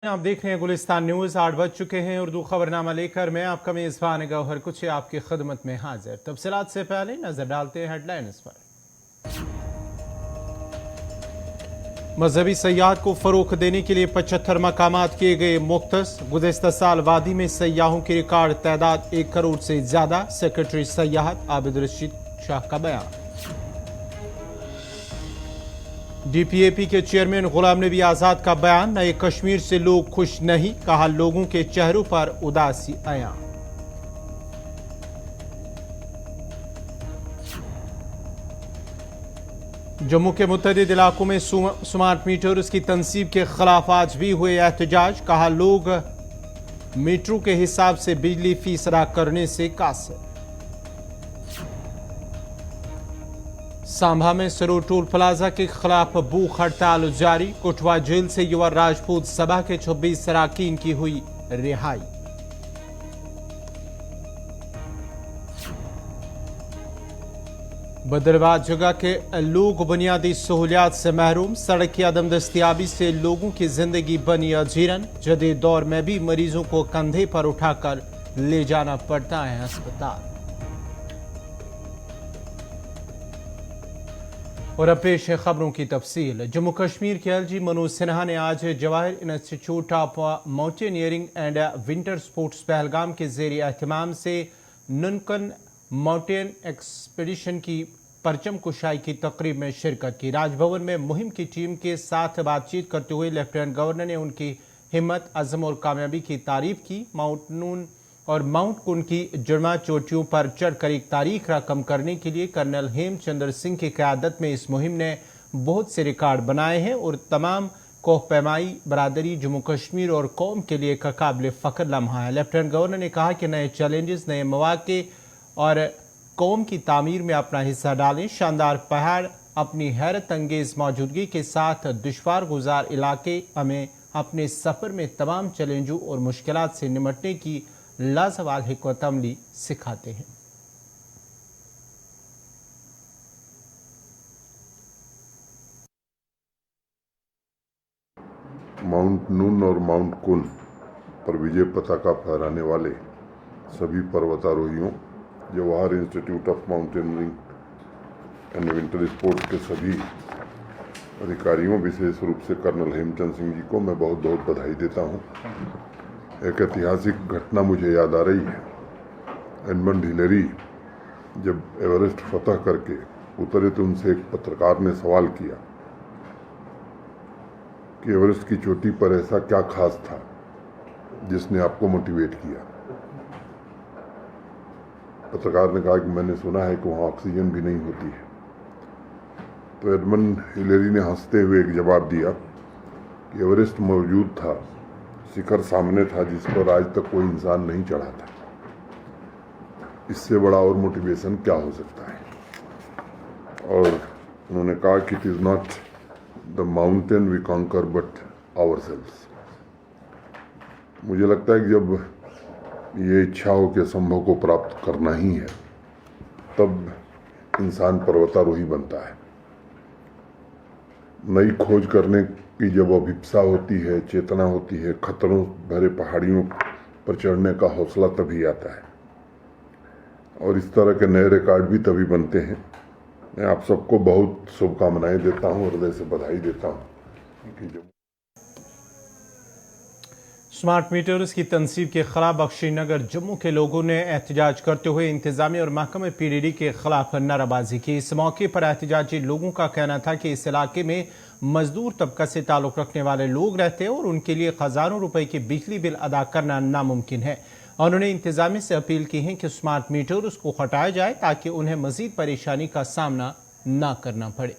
आप देख रहे हैं गुलिस्तान न्यूज़। 8 बज चुके हैं। उर्दू खबरनामा लेकर मैं आपका मेज़बान गौहर कुछ आपकी खिदमत में हाजिर। तफसीलात से पहले नजर डालते हैं हेडलाइंस पर। मजहबी सयाहत को फरोख देने के लिए 75 मकामात किए गए मुख्तस। गुज़िश्ता साल वादी में सयाहों की रिकॉर्ड तादाद 1 करोड़ से ज्यादा। सेक्रेटरी सयाहत आबिद रशीद शाह का बयान। DPAP के चेयरमैन गुलाम नबी आजाद का बयान। नए कश्मीर से लोग खुश नहीं, कहा लोगों के चेहरों पर उदासी आया। जम्मू के मुतअद्दिद इलाकों में स्मार्ट मीटर्स की तनसीब के खिलाफ आज भी हुए एहतजाज। कहा लोग मीटरों के हिसाब से बिजली फीस अदा करने से कासिर। सांभा में सरो टोल प्लाजा के खिलाफ भूख हड़ताल जारी। कोटवा जेल से युवा राजपूत सभा के 26 सराकीन की हुई रिहाई। बदरबाद जगह के लोग बुनियादी सहूलियात से महरूम। सड़क की अदम दस्तियाबी से लोगों की जिंदगी बनी अजीरन। जदीद दौर में भी मरीजों को कंधे पर उठाकर ले जाना पड़ता है अस्पताल। और अब पेश है खबरों की तफसील। जम्मू कश्मीर के LG मनोज सिन्हा ने आज Jawahar institute of mountaineering and winter sports Pahalgam के ज़ेर एहतमाम से नुनकन माउंटेन एक्सपीडिशन की परचम कुशाई की तकरीब में शिरकत की। राजभवन में मुहिम की टीम के साथ बातचीत करते हुए लेफ्टिनेंट गवर्नर ने उनकी हिम्मत, अज़म और कामयाबी की तारीफ की। माउंट कुन की जुर्मा चोटियों पर चढ़कर एक तारीख रकम करने के लिए कर्नल हेमचंद्र सिंह की क़यादत में इस मुहिम ने बहुत से रिकॉर्ड बनाए हैं और तमाम कोहपैमाई बरादरी, जम्मू कश्मीर और कौम के लिए एक काबिल फ़ख्र लम्हा है। लेफ्टिनेंट गवर्नर ने कहा कि नए चैलेंजेस, नए मौक़े और कौम की तामीर में अपना हिस्सा डालें। शानदार पहाड़ अपनी हैरत अंगेज़ मौजूदगी के साथ दुश्वार गुजार इलाके हमें अपने सफ़र में तमाम चैलेंजों और मुश्किलात से निमटने की लाजवाल हिकमत अमली सिखाते हैं। माउंट नून और माउंट कुन पर विजय पताका फहराने वाले सभी पर्वतारोहियों, Jawahar institute of mountaineering and winter sports के सभी अधिकारियों, विशेष रूप से कर्नल हेमचंद सिंह जी को मैं बहुत बहुत बधाई देता हूं। एक ऐतिहासिक घटना मुझे याद आ रही है। एडमंड हिलेरी जब एवरेस्ट फतह करके उतरे तो उनसे एक पत्रकार ने सवाल किया कि एवरेस्ट की चोटी पर ऐसा क्या खास था जिसने आपको मोटिवेट किया। पत्रकार ने कहा कि मैंने सुना है कि वहाँ ऑक्सीजन भी नहीं होती है। तो एडमंड हिलेरी ने हंसते हुए एक जवाब दिया कि एवरेस्ट मौजूद था, शिखर सामने था जिस पर आज तक कोई इंसान नहीं चढ़ा था। इससे बड़ा और मोटिवेशन क्या हो सकता है। और उन्होंने कहा कि it is not the mountain we conquer but ourselves. मुझे लगता है कि जब ये इच्छा हो कि असंभव को प्राप्त करना ही है, तब इंसान पर्वतारोही बनता है। नई खोज करने की जब अभिप्सा होती है, चेतना होती है, खतरों भरे पहाड़ियों पर चढ़ने का हौसला तभी आता है और इस तरह के नए रिकॉर्ड भी तभी बनते हैं। मैं आप सबको बहुत शुभकामनाएं देता हूं, हृदय से बधाई देता हूं। स्मार्ट मीटर्स की तनसीब के खिलाफ बख्शीनगर जम्मू के लोगों ने एहतजाज करते हुए इंतजामिया और महकमे PDD के खिलाफ नाराबाजी की। इस मौके पर एहतजाजी लोगों का कहना था कि इस इलाके में मजदूर तबका से ताल्लुक़ रखने वाले लोग रहते हैं और उनके लिए हज़ारों रुपए की बिजली बिल अदा करना नामुमकिन है। उन्होंने इंतजामिया से अपील की है कि स्मार्ट मीटर्स को हटाया जाए ताकि उन्हें मजीद परेशानी का सामना न करना पड़े।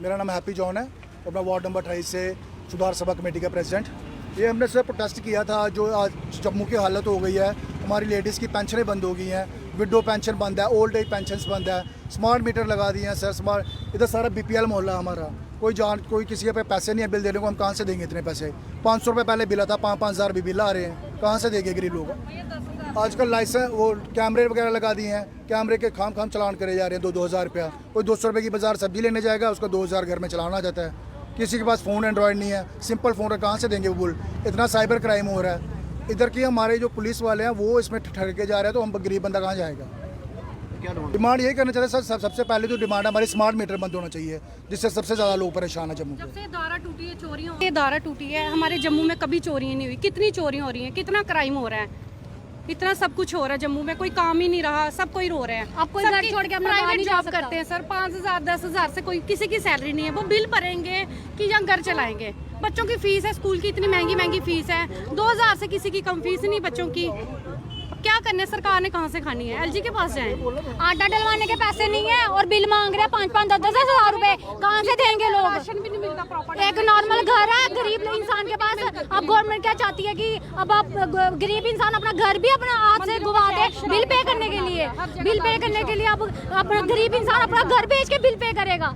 मेरा नाम हैप्पी जॉन है और मैं वार्ड नंबर 28 से सुधार सभा कमेटी का प्रेसिडेंट। ये हमने सर प्रोटेस्ट किया था, जो आज जम्मू की हालत हो गई है, हमारी लेडीज़ की पेंशनें बंद हो गई हैं, विडो पेंशन बंद है, ओल्ड एज पेंशन बंद है, स्मार्ट मीटर लगा दिए हैं सर। स्मार्ट इधर सारा BPL मोहल्ला हमारा, कोई किसी के पे पैसे नहीं है बिल देने को, हम कहाँ से देंगे इतने पैसे? 500 रुपये पहले बिल आता, 5-5 हज़ार भी बिल आ रहे हैं, कहाँ से देंगे गरीब लोग? आजकल लाइसेंस वो कैमरे वगैरह लगा दिए हैं, कैमरे के खाम चलान करे जा रहे हैं 2-2 हज़ार रुपया। कोई 200 रुपये की बाजार सब्जी लेने जाएगा, उसका 2000 घर में चलाना आ जाता है। किसी के पास फ़ोन एंड्रॉयड नहीं है, सिंपल फ़ोन है, कहाँ से देंगे वो बिल? इतना साइबर क्राइम हो रहा है इधर की। हमारे जो पुलिस वाले हैं वो इसमें ठगे जा रहे हैं, तो हम गरीब बंदा कहाँ जाएगा? डिमांड यही करना चाहते हैं सर, सबसे पहले तो डिमांड है हमारी स्मार्ट मीटर बंद होना चाहिए, जिससे सबसे ज़्यादा लोग परेशान है जम्मू जब से धारा टूटी है, चोरियां ये धारा टूटी है, हमारे जम्मू में कभी चोरी नहीं हुई। कितनी चोरियां हो रही हैं, कितना क्राइम हो रहा है, इतना सब कुछ हो रहा है जम्मू में, कोई काम ही नहीं रहा, सब कोई रो रहे हैं। आप कोई घर छोड़ के अपना बाहर प्राइवेट नहीं जा जॉब सकता। करते हैं सर, 5,000 10,000 से कोई किसी की सैलरी नहीं है, वो बिल भरेंगे कि या घर चलाएंगे? बच्चों की फीस है स्कूल की, इतनी महंगी महंगी फीस है, 2,000 से किसी की कम फीस नहीं बच्चों की। क्या करने, सरकार ने कहाँ से खानी है? LG के पास जाएं। आटा डलवाने के पैसे नहीं है और बिल मांग रहे हैं 5-5 10-10 हज़ार रुपए, कहाँ से देंगे लोग? राशन भी नहीं मिलता प्रॉपर। एक नॉर्मल घर है गरीब इंसान के पास, अब गवर्नमेंट क्या चाहती है कि अब आप गरीब इंसान अपना घर भी अपना हाथ से गुवा दे बिल पे करने के लिए। बिल पे करने के लिए अब अपना गरीब इंसान अपना घर बेच के बिल पे करेगा,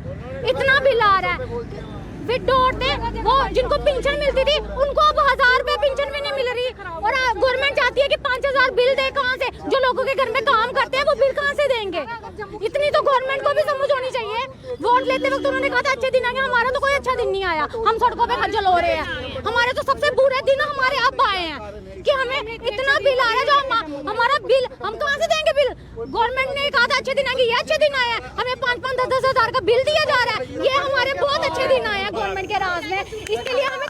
इतना बिल आ रहा है। विडो औरतें वो जिनको पेंशन मिलती थी उनको अब 1000 रुपए पेंशन भी नहीं मिल रही, और गवर्नमेंट चाहती है कि 5000 बिल दे। कहाँ से? जो लोगों के घर में काम करते हैं वो बिल कहाँ से देंगे? इतनी तो गवर्नमेंट को भी समझ होनी चाहिए। वोट लेते वक्त उन्होंने कहा था अच्छे दिन आएंगे, हमारा तो कोई अच्छा दिन नहीं आया, हम सड़कों पे खज्जल हो रहे हैं। हमारे तो सबसे बुरे दिन हमारे अब आए हैं कि हमें इतना बिल आ रहा है, जो हमारा बिल हम कहाँ से देंगे बिल? गवर्नमेंट ने कहा था अच्छे दिन आएंगे, ये अच्छे दिन आए हैं, हमें 5-5 10-10 हज़ार का बिल दिया जा रहा है, ये हमारे बहुत अच्छे दिन आए हैं गवर्नमेंट के राज में, इसके लिए हमें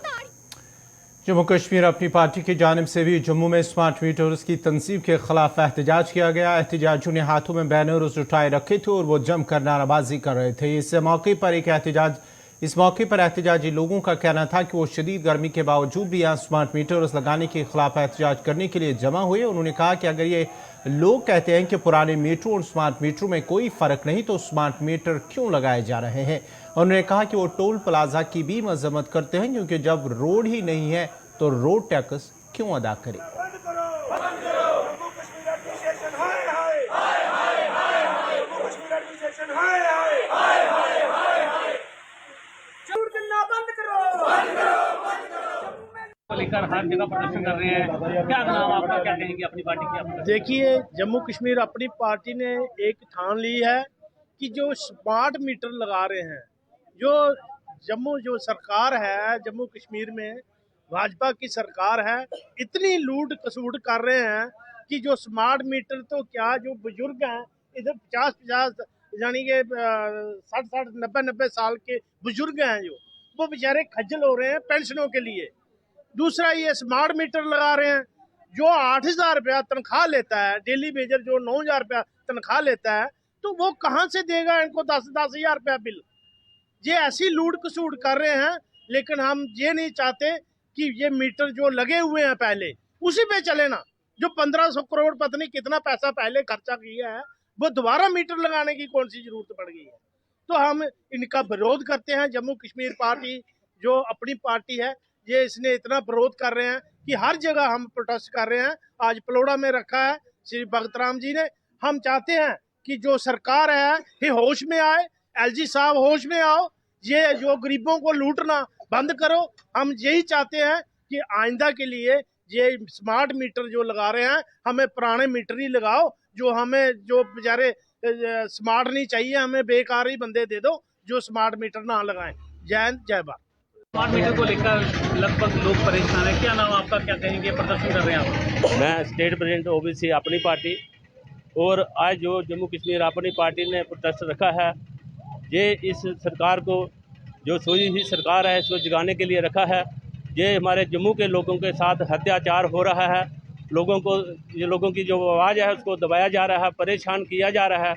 जम्मू कश्मीर अपनी पार्टी की जानिब से भी जम्मू में स्मार्ट मीटर्स की तंसीब के खिलाफ एहतजाज किया गया। एहतजाजियों ने हाथों में बैनर्स उठाए रखे थे और वो जमकर नाराबाजी कर रहे थे। इस मौके पर एहतजाजी लोगों का कहना था कि वो शदीद गर्मी के बावजूद भी यहाँ स्मार्ट मीटर्स लगाने के खिलाफ एहतजाज करने के लिए जमा हुए। उन्होंने कहा कि अगर ये लोग कहते हैं कि पुराने मीटरों और स्मार्ट मीटरों में कोई फ़र्क नहीं, तो स्मार्ट मीटर क्यों लगाए जा रहे हैं? उन्होंने कहा कि वो टोल प्लाजा की भी मजम्मत करते हैं, क्योंकि जब रोड ही नहीं है तो रोड टैक्स क्यों अदा करें? लेकर हर जगह प्रदर्शन कर रहे हैं, क्या नाम आपका, क्या कहेंगे अपनी पार्टी की? देखिए, जम्मू कश्मीर अपनी पार्टी ने एक ठान ली है कि जो स्मार्ट मीटर लगा रहे हैं, जो सरकार है जम्मू कश्मीर में, भाजपा की सरकार है, इतनी लूट कसूट कर रहे हैं कि जो स्मार्ट मीटर तो क्या, जो बुजुर्ग हैं इधर 50-50 यानी कि 60-60 90-90 साल के बुजुर्ग हैं, जो वो बेचारे खज्जल हो रहे हैं पेंशनों के लिए। दूसरा, ये स्मार्ट मीटर लगा रहे हैं, जो 8,000 रुपया तनख्वाह लेता है, डेली वेजर जो 9,000 रुपया तनख्वाह लेता है, तो वो कहाँ से देगा इनको 10-10 हज़ार रुपया बिल? ये ऐसी लूट कसूट कर रहे हैं। लेकिन हम ये नहीं चाहते कि ये मीटर जो लगे हुए हैं पहले उसी पे चले ना। जो 1500 करोड़ पता नहीं कितना पैसा पहले खर्चा किया है, वो दोबारा मीटर लगाने की कौन सी जरूरत पड़ गई है? तो हम इनका विरोध करते हैं। जम्मू कश्मीर पार्टी जो अपनी पार्टी है, ये इसने इतना विरोध कर रहे हैं कि हर जगह हम प्रोटेस्ट कर रहे हैं। आज पलोड़ा में रखा है श्री भगत राम जी ने। हम चाहते हैं कि जो सरकार है ये होश में आए, LG साहब होश में आओ, ये जो गरीबों को लूटना बंद करो। हम यही चाहते हैं कि आइंदा के लिए ये स्मार्ट मीटर जो लगा रहे हैं, हमें पुराने मीटर ही लगाओ। जो बेचारे स्मार्ट नहीं चाहिए, हमें बेकार ही बंदे दे दो जो स्मार्ट मीटर ना लगाएं। जय हिंद, जय भारत। स्मार्ट मीटर को लेकर लगभग लोग परेशान है, क्या नाम आपका, क्या कहेंगे, प्रदर्शन कर रहे हैं आप? मैं स्टेट प्रेसिडेंट OBC अपनी पार्टी, और आज जो जम्मू कश्मीर अपनी पार्टी ने प्रोटेस्ट रखा है, ये इस सरकार को, जो सोई हुई सरकार है, इसको जगाने के लिए रखा है। ये हमारे जम्मू के लोगों के साथ अत्याचार हो रहा है, लोगों की जो आवाज़ है उसको दबाया जा रहा है, परेशान किया जा रहा है।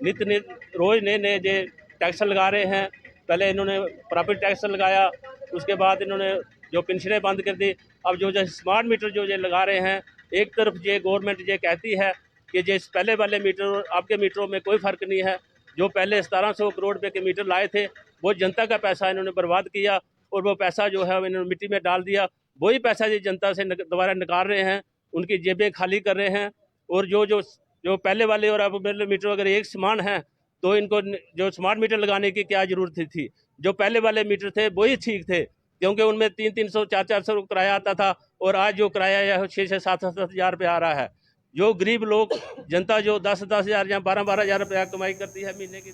नित्य रोज़ नए नए जो टैक्स लगा रहे हैं। पहले इन्होंने प्रॉपर्टी टैक्स लगाया, उसके बाद इन्होंने जो पेंशनें बंद कर दी। अब जो स्मार्ट मीटर जो ये लगा रहे हैं, एक तरफ ये गवर्नमेंट ये कहती है कि जो पहले वाले मीटर और आपके मीटरों में कोई फ़र्क नहीं है। जो पहले 1700 करोड़ रुपये के मीटर लाए थे, वो जनता का पैसा इन्होंने बर्बाद किया, और वो पैसा जो है इन्होंने मिट्टी में डाल दिया। वही पैसा ये जनता से दोबारा निकाल रहे हैं, उनकी जेबें खाली कर रहे हैं। और जो जो पहले वाले और अब वाले मीटर अगर एक समान है तो इनको जो स्मार्ट मीटर लगाने की क्या ज़रूरत थी। जो पहले वाले मीटर थे वही ठीक थे, क्योंकि उनमें 300 400 किराया आता था और आज जो किराया है 6 7 हज़ार रुपये आ रहा है। जो गरीब लोग जनता जो 10 हज़ार या 12 हज़ार रुपया कमाई करती है महीने की।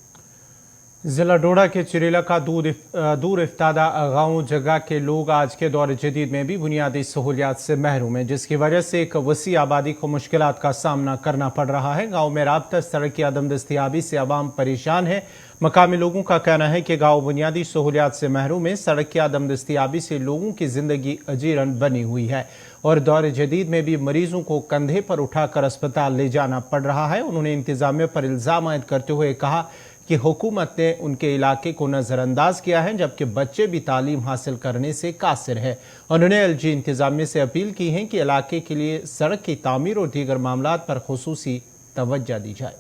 जिला डोडा के चिरेला का दूर इफ्तादा गाँव जगह के लोग आज के दौर जदीद में भी बुनियादी सहूलियात से महरूम हैं, जिसकी वजह से एक वसी आबादी को मुश्किलात का सामना करना पड़ रहा है। गाँव में राब्ता सड़क की अदम दस्तियाबी से आवाम परेशान है। मकामी लोगों का कहना है कि गाँव बुनियादी सहूलियात से महरूम है। सड़क की अदम दस्तियाबी से लोगों की जिंदगी अजीरन बनी हुई है और दौर जदीद में भी मरीजों को कंधे पर उठाकर अस्पताल ले जाना पड़ रहा है। उन्होंने इंतजामिया पर इल्ज़ाम आयद करते हुए कहा कि हुकूमत ने उनके इलाके को नज़रअंदाज किया है, जबकि बच्चे भी तालीम हासिल करने से कासिर है। उन्होंने एलजी इंतजामिया से अपील की है कि इलाके के लिए सड़क की तामीर और दीगर मामलात पर खुसूसी तवज्जो दी जाए।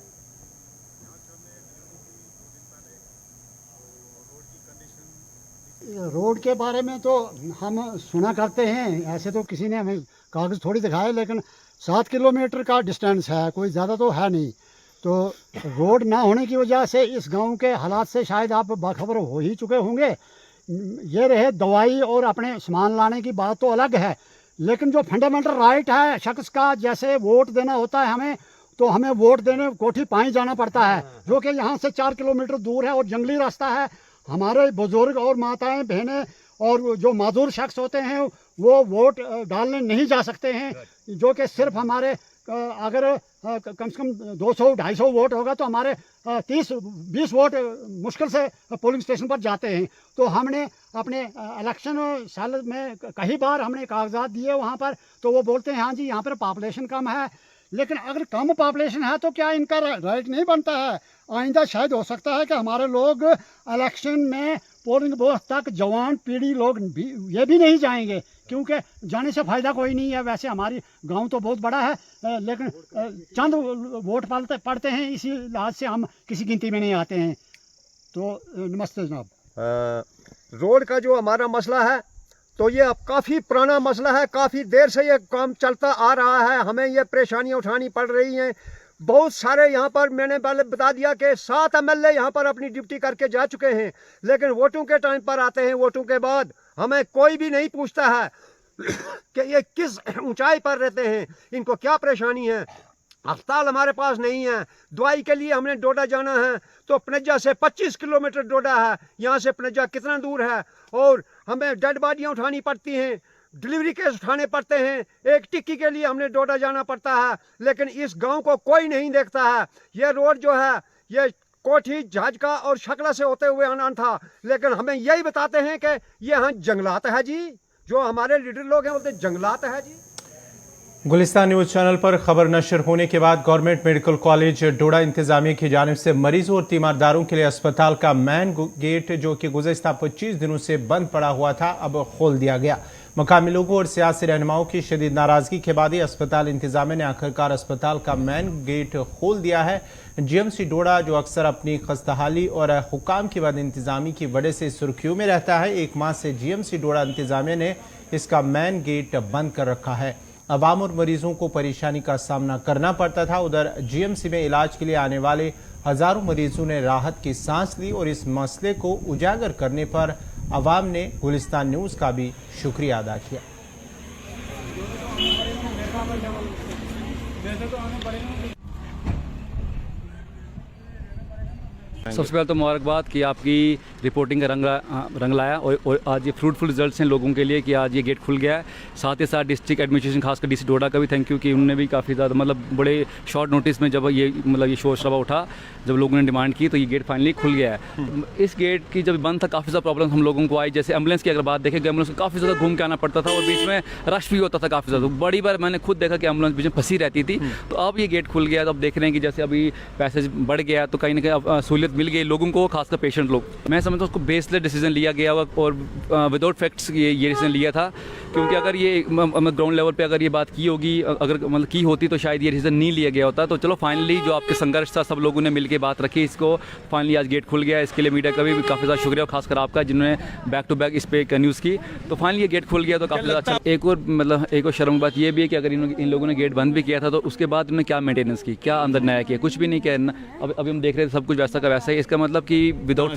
रोड के बारे में तो हम सुना करते हैं, ऐसे तो किसी ने हमें कागज़ थोड़ी दिखाए, लेकिन 7 किलोमीटर का डिस्टेंस है, कोई ज़्यादा तो है नहीं। तो रोड ना होने की वजह से इस गांव के हालात से शायद आप बाखबर हो ही चुके होंगे। ये रहे दवाई और अपने सामान लाने की बात तो अलग है, लेकिन जो फंडामेंटल राइट है शख्स का, जैसे वोट देना होता है हमें, तो हमें वोट देने कोठी पाई जाना पड़ता है, जो कि यहाँ से 4 किलोमीटर दूर है और जंगली रास्ता है। हमारे बुजुर्ग और माताएं बहनें और जो माजूर शख्स होते हैं वो वोट डालने नहीं जा सकते हैं, जो कि सिर्फ हमारे अगर कम से कम 200-250 वोट होगा तो हमारे 30-20 वोट मुश्किल से पोलिंग स्टेशन पर जाते हैं। तो हमने अपने इलेक्शन साल में कई बार हमने कागजात दिए वहाँ पर, तो वो बोलते हैं हाँ जी यहाँ पर पॉपुलेशन कम है। लेकिन अगर कम पॉपुलेशन है तो क्या इनका राइट नहीं बनता है? आइंदा शायद हो सकता है कि हमारे लोग इलेक्शन में पोलिंग बूथ तक जवान पीढ़ी लोग भी ये भी नहीं जाएंगे, क्योंकि जाने से फ़ायदा कोई नहीं है। वैसे हमारी गांव तो बहुत बड़ा है, लेकिन चंद वोट पड़ते हैं, इसी लिहाज से हम किसी गिनती में नहीं आते हैं। तो नमस्ते जनाब। रोड का जो हमारा मसला है तो ये अब काफ़ी पुराना मसला है, काफ़ी देर से ये काम चलता आ रहा है। हमें ये परेशानियाँ उठानी पड़ रही हैं। बहुत सारे यहाँ पर मैंने पहले बता दिया कि 7 MLA यहाँ पर अपनी ड्यूटी करके जा चुके हैं, लेकिन वोटों के टाइम पर आते हैं, वोटों के बाद हमें कोई भी नहीं पूछता है कि ये किस ऊंचाई पर रहते हैं, इनको क्या परेशानी है। अस्पताल हमारे पास नहीं है, दवाई के लिए हमने डोडा जाना है तो पनज्जा से 25 किलोमीटर डोडा है, यहाँ से पनज्जा कितना दूर है, और हमें डेड बॉडियाँ उठानी पड़ती हैं, डिलीवरी केस उठाने पड़ते हैं। एक टिक्की के लिए हमने डोडा जाना पड़ता है, लेकिन इस गांव को कोई नहीं देखता है। ये रोड जो है ये कोठी झाजका और शकला से होते हुए आना था, लेकिन हमें यही बताते हैं कि ये यहाँ जंगलात है जी। जो हमारे लीडर लोग हैं बोलते जंगलात है जी। गुलिस्तान न्यूज़ चैनल पर खबर नशर होने के बाद गवर्नमेंट मेडिकल कॉलेज डोडा इंतजामिया की जानिब से मरीजों और तीमारदारों के लिए अस्पताल का मेन गेट, जो कि गुज़श्ता 25 दिनों से बंद पड़ा हुआ था, अब खोल दिया गया। मकामी लोगों और सियासी रहनुमाओं की शदीद नाराजगी के बाद ही अस्पताल इंतजामिया ने आखिरकार अस्पताल का मेन गेट खोल दिया है। GMC डोडा, जो अक्सर अपनी खस्ताहाली और हुकाम की बद इंतजामी की वजह से सुर्खियों में रहता है, 1 माह से GMC डोडा इंतजामिया ने इसका मेन गेट बंद कर रखा है। अवाम और मरीजों को परेशानी का सामना करना पड़ता था। उधर GMC में इलाज के लिए आने वाले हजारों मरीजों ने राहत की सांस ली और इस मसले को उजागर करने पर अवाम ने गुलिस्तान न्यूज़ का भी शुक्रिया अदा किया। सबसे पहले तो मुबारकबाद कि आपकी रिपोर्टिंग का रंग लाया और आज ये फ्रूटफुल रिजल्ट्स हैं लोगों के लिए कि आज ये गेट खुल गया है। साथ ही साथ डिस्ट्रिक्ट एडमिनिस्ट्रेशन खासकर DC डोडा का भी थैंक यू कि उन्होंने भी काफ़ी ज़्यादा मतलब बड़े शॉर्ट नोटिस में जब ये शोर शराबा उठा, जब लोगों ने डिमांड की, तो ये गेट फाइनली खुल गया है। इस गेट की जब बंद था काफ़ी ज़्यादा प्रॉब्लम हम लोगों को आई। जैसे एम्बुलेंस की अगर बात देखें, एम्बुलेंस को काफ़ी ज़्यादा घूम के आना पड़ता था और बीच में रश भी होता था काफ़ी ज़्यादा। बड़ी बार मैंने खुद देखा कि एम्बुलेंस बीच में फंसी रहती थी। तो अब ये गेट खुल गया, तो अब देख रहे हैं कि जैसे अभी पैसेज बढ़ गया तो कहीं ना कहीं अब सहूलियत मिल गई लोगों को, खासकर पेशेंट लोग। मैं समझता हूँ उसको बेसलेस डिसीजन लिया गया और विदाउट फैक्ट्स ये डिसीजन लिया था, क्योंकि अगर ये ग्राउंड लेवल पे अगर ये बात की होगी, अगर मतलब की होती तो शायद ये डिसीजन नहीं लिया गया होता। तो चलो फाइनली जो आपके संघर्ष था, सब लोगों ने मिलकर बात रखी, इसको फाइनली आज गेट खुल गया। इसके लिए मीडिया का भी काफ़ी ज़्यादा शुक्रिया, और खासकर आपका जिन्होंने बैक टू बैक इस पर न्यूज़ की। तो फाइनली ये गेट खुल गया तो काफ़ी ज़्यादा अच्छा। एक और शर्म की बात ये भी है कि अगर इन लोगों ने गेट बंद भी किया था तो उसके बाद उन्होंने क्या मेंटेनेंस की, क्या अंदर नया किया, कुछ भी नहीं किया। अभी हम देख रहे थे सब कुछ वैसा का वैसा ही। इसका मतलब कि विदाउट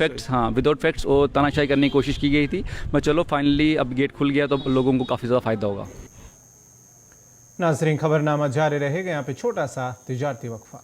फैक्ट्स और तानाशाही करने की कोशिश की गई थी। मैं चलो फाइनली अब गेट खुल गया तो लोगों को काफ़ी ज़्यादा फ़ायदा होगा। नाज़रीन, खबरनामा जारी रहेगा। यहाँ पे छोटा सा तिजारती वक्फा।